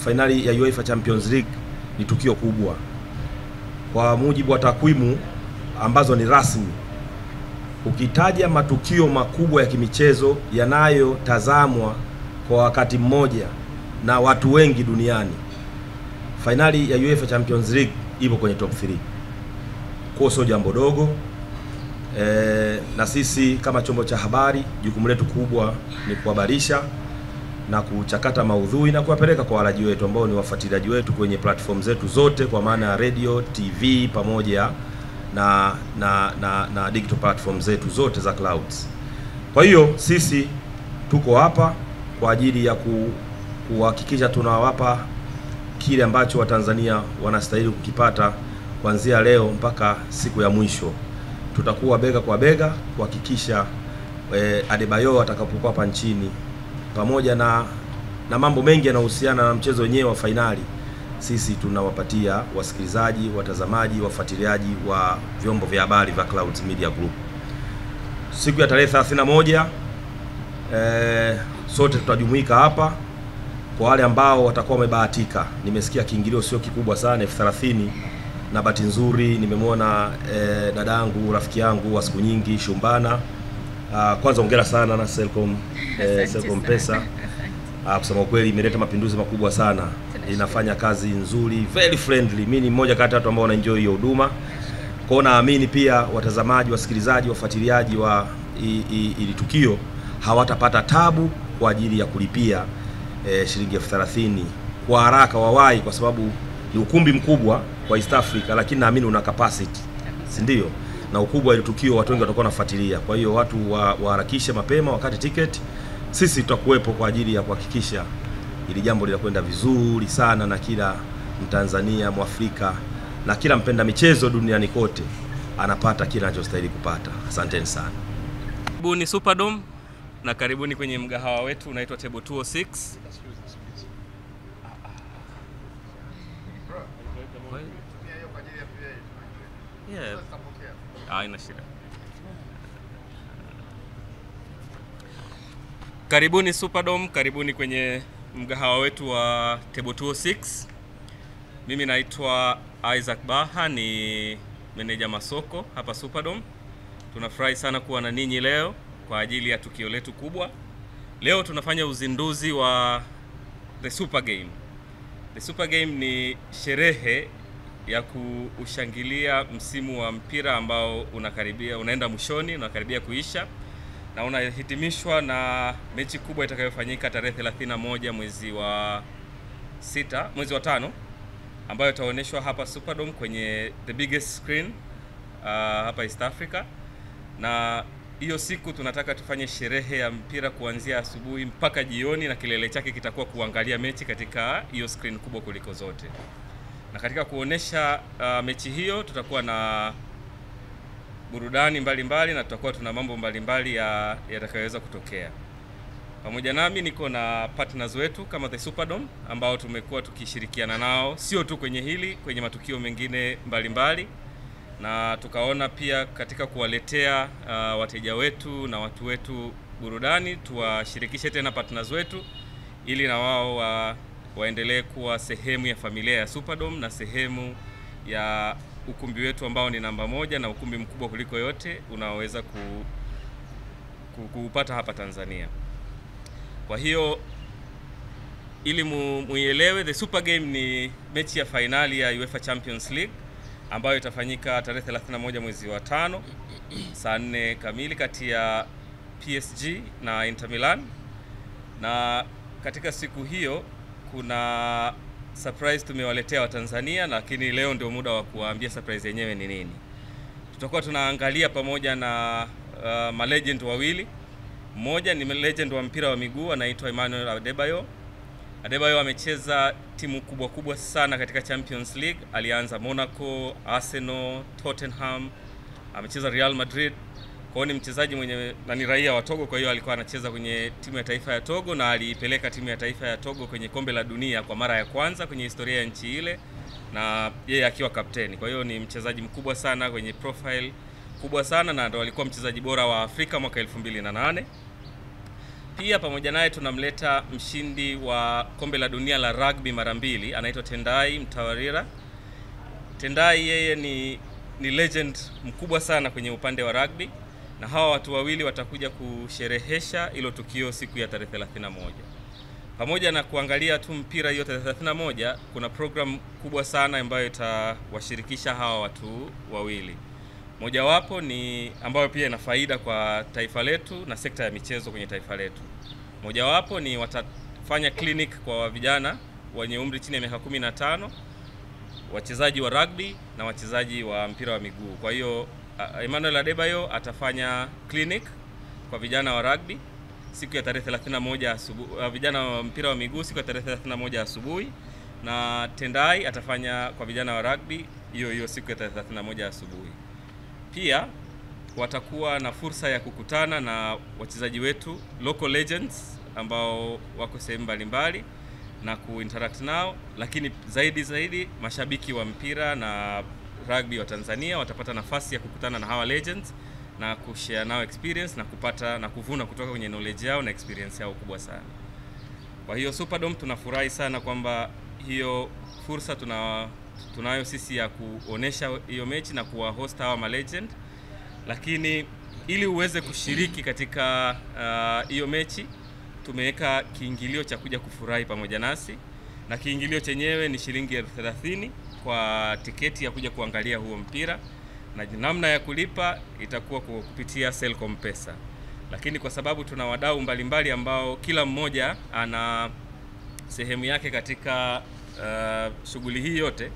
fainali ya UEFA Champions League ni tukio kubwa. Kwa mujibu wa takwimu ambazo ni rasmi, ukitaja matukio makubwa ya kimichezo yanayotazamwa kwa wakati mmoja na watu wengi duniani, fainali ya UEFA Champions League ipo kwenye top 3. Kwa sio jambo dogo. Na sisi kama chombo cha habari, jukumu letu kubwa ni kuhabarisha na kuchakata maudhui na kuwapeleka kwa walaji wetu ambao ni wafuatiliaji wetu kwenye platform zetu zote, kwa maana ya radio, TV pamoja na digital platform zetu zote za clouds. Kwa hiyo sisi tuko hapa kwa ajili ya kuhakikisha tunawapa kile ambacho Watanzania wanastahili kukipata kuanzia leo mpaka siku ya mwisho. Tutakuwa bega kwa bega kuhakikisha Adebayor atakapokuwa hapa nchini, pamoja na mambo mengi yanayohusiana na mchezo wenyewe wa fainali, sisi tunawapatia wasikilizaji, watazamaji, wafuatiliaji wa vyombo vya habari vya Clouds Media Group. Siku ya tarehe 31 sote tutajumuika hapa. Kwa wale ambao watakuwa wamebahatika, nimesikia kiingilio sio kikubwa sana, 30,000, na bahati nzuri nimemwona dadangu, rafiki yangu wa siku nyingi, Shumbana. Kwanza hongera sana na Selcom Pesa. Kusema ukweli imeleta mapinduzi makubwa sana. Inafanya kazi nzuri, very friendly. Mimi ni mmoja kati ya watu ambao wanaenjoy hiyo huduma. Kwa naamini pia watazamaji, wasikilizaji, wafuatiliaji wa ili tukio hawatapata tabu kwa ajili ya kulipia shilingi 30,000 kwa haraka, wawahi, kwa sababu ni ukumbi mkubwa kwa East Africa, lakini naamini una capacity, si ndio? Na ukubwa ile tukio watu wengi watakuwa wanafuatilia. Kwa hiyo watu waharakishe mapema wakati ticket. Sisi tutakuwepo kwa ajili ya kuhakikisha ili jambo linakwenda vizuri sana, na kila Mtanzania, Mwafrika na kila mpenda michezo duniani kote anapata kila anachostahili kupata. Asanteni sana. Karibuni Superdome na karibuni kwenye mgahawa wetu unaitwa Table 206. Yeah. Haina shida. Karibuni Superdome, karibuni kwenye mgahawa wetu wa Table 206. Mimi naitwa Isaac Baha, ni meneja masoko hapa Superdome. Tunafurahi sana kuwa na ninyi leo kwa ajili ya tukio letu kubwa. Leo tunafanya uzinduzi wa The Super Game. The Super Game ni sherehe ya kushangilia msimu wa mpira ambao unaenda mwishoni, unakaribia kuisha, na unahitimishwa na mechi kubwa itakayofanyika tarehe 31 mwezi wa 5 ambayo itaonyeshwa hapa Superdome kwenye the biggest screen hapa East Africa. Na hiyo siku tunataka tufanye sherehe ya mpira kuanzia asubuhi mpaka jioni, na kilele chake kitakuwa kuangalia mechi katika hiyo screen kubwa kuliko zote. Na katika kuonesha mechi hiyo tutakuwa na burudani mbalimbali na tutakuwa tuna mambo mbalimbali yatakayoweza kutokea. Pamoja nami niko na partners wetu kama The Superdome ambao tumekuwa tukishirikiana nao sio tu kwenye hili, kwenye matukio mengine mbalimbali, na tukaona pia katika kuwaletea wateja wetu na watu wetu burudani, tuwashirikishe tena partners wetu ili na wao waendelee kuwa sehemu ya familia ya Superdome na sehemu ya ukumbi wetu ambao ni namba 1 na ukumbi mkubwa kuliko yote unaoweza kuupata hapa Tanzania. Kwa hiyo ili muielewe, The Super Game ni mechi ya finali ya UEFA Champions League ambayo itafanyika tarehe 31 mwezi wa 5 saa 4 kamili kati ya PSG na Inter Milan. Na katika siku hiyo kuna surprise tumewaletea Watanzania, lakini leo ndio muda wa kuwaambia surprise yenyewe ni nini. Tutakuwa tunaangalia pamoja na malegend wawili. Mmoja ni legend wa mpira wa miguu anaitwa Emmanuel Adebayor. Adebayor amecheza timu kubwa sana katika Champions League. Alianza Monaco, Arsenal, Tottenham, amecheza Real Madrid. Kwa hiyo ni mchezaji mwenye na ni raia wa Togo, kwa hiyo alikuwa anacheza kwenye timu ya taifa ya Togo na aliipeleka timu ya taifa ya Togo kwenye kombe la dunia kwa mara ya kwanza kwenye historia ya nchi ile, na yeye akiwa kapteni. Kwa hiyo ni mchezaji mkubwa sana kwenye profile kubwa sana, na ndo alikuwa mchezaji bora wa Afrika mwaka 2008. Pia pamoja naye tunamleta mshindi wa kombe la dunia la rugby mara 2, anaitwa Tendai Mtawarira. Tendai yeye ni legend mkubwa sana kwenye upande wa rugby, na hawa watu wawili watakuja kusherehesha hilo tukio siku ya tarehe 31. Pamoja na kuangalia tu mpira hiyo tarehe 31, kuna program kubwa sana ambayo itawashirikisha hawa watu wawili. Mojawapo ni ambayo pia ina faida kwa taifa letu na sekta ya michezo kwenye taifa letu. Mojawapo ni watafanya clinic kwa vijana wenye umri chini ya miaka 15, wachezaji wa rugby na wachezaji wa mpira wa miguu. Kwa hiyo Emmanuel Adebayo atafanya clinic kwa vijana wa rugby siku ya tarehe 31 asubuhi, vijana wa mpira wa miguu siku ya tarehe 31 asubuhi, na Tendai atafanya kwa vijana wa rugby hiyo siku ya tarehe 31 asubuhi. Pia watakuwa na fursa ya kukutana na wachezaji wetu local legends ambao wako sehemu mbalimbali na kuinteract nao, lakini zaidi mashabiki wa mpira na rugby wa Tanzania watapata nafasi ya kukutana na hawa legends na kushare nao experience na kupata na kuvuna kutoka kwenye knowledge yao na experience yao kubwa sana. Kwa hiyo Superdome tunafurahi sana kwamba hiyo fursa tunayo sisi ya kuonesha hiyo mechi na kuwahost hawa ma legend, lakini ili uweze kushiriki katika hiyo mechi tumeweka kiingilio cha kuja kufurahi pamoja nasi, na kiingilio chenyewe ni shilingi 30,000 kwa tiketi ya kuja kuangalia huo mpira, na namna ya kulipa itakuwa kupitia Selcom Pesa. Lakini kwa sababu tuna wadau mbalimbali ambao kila mmoja ana sehemu yake katika shughuli hii yote,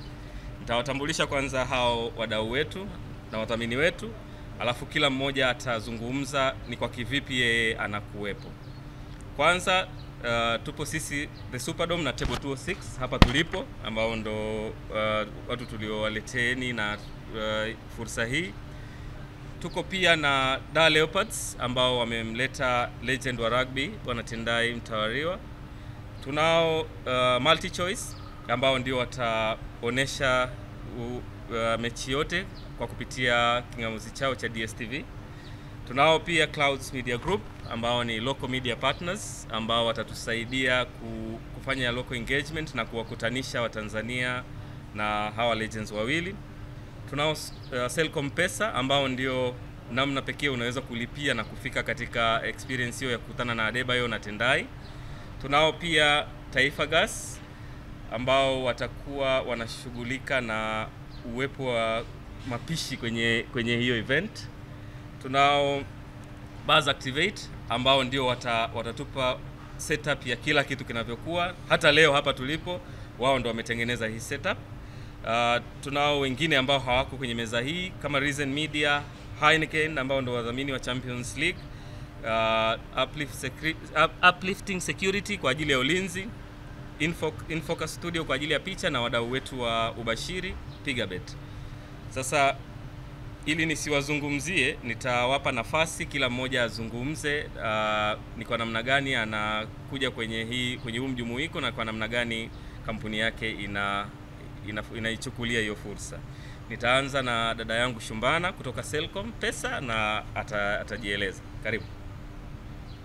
nitawatambulisha kwanza hao wadau wetu na wadhamini wetu, alafu kila mmoja atazungumza ni kwa kivipi yeye anakuwepo. Kwanza tupo sisi The Superdome na Table 206 hapa tulipo, ambao ndo watu tuliowaleteni na fursa hii. Tuko pia na Dar Leopards ambao wamemleta legend wa rugby Bwana Tendai Mtawariwa. Tunao Multi Choice ambao ndio wataonesha mechi yote kwa kupitia kingamuzi chao cha DSTV. Tunao pia Clouds Media Group ambao ni local media partners ambao watatusaidia kufanya local engagement na kuwakutanisha Watanzania na hawa legends wawili. Tunao Selcom Pesa ambao ndio namna pekee unaweza kulipia na kufika katika experience hiyo ya kukutana na Adebayo na Tendai. Tunao pia Taifa Gas ambao watakuwa wanashughulika na uwepo wa mapishi kwenye hiyo event. Tunao Buzz Activate ambao ndio watatupa setup ya kila kitu kinavyokuwa. Hata leo hapa tulipo wao ndio wametengeneza hii setup. Tunao wengine ambao hawako kwenye meza hii kama Reason Media, Heineken ambao ndio wadhamini wa Champions League, Uplifting Security kwa ajili ya ulinzi, Infocus Studio kwa ajili ya picha, na wadau wetu wa ubashiri Pigabet. Sasa ili nisiwazungumzie, nitawapa nafasi kila mmoja azungumze ni kwa namna gani anakuja kwenye huu mjumuiko na kwa namna gani kampuni yake inaichukulia hiyo fursa. Nitaanza na dada yangu Shumbana kutoka Selcom Pesa na atajieleza. Karibu.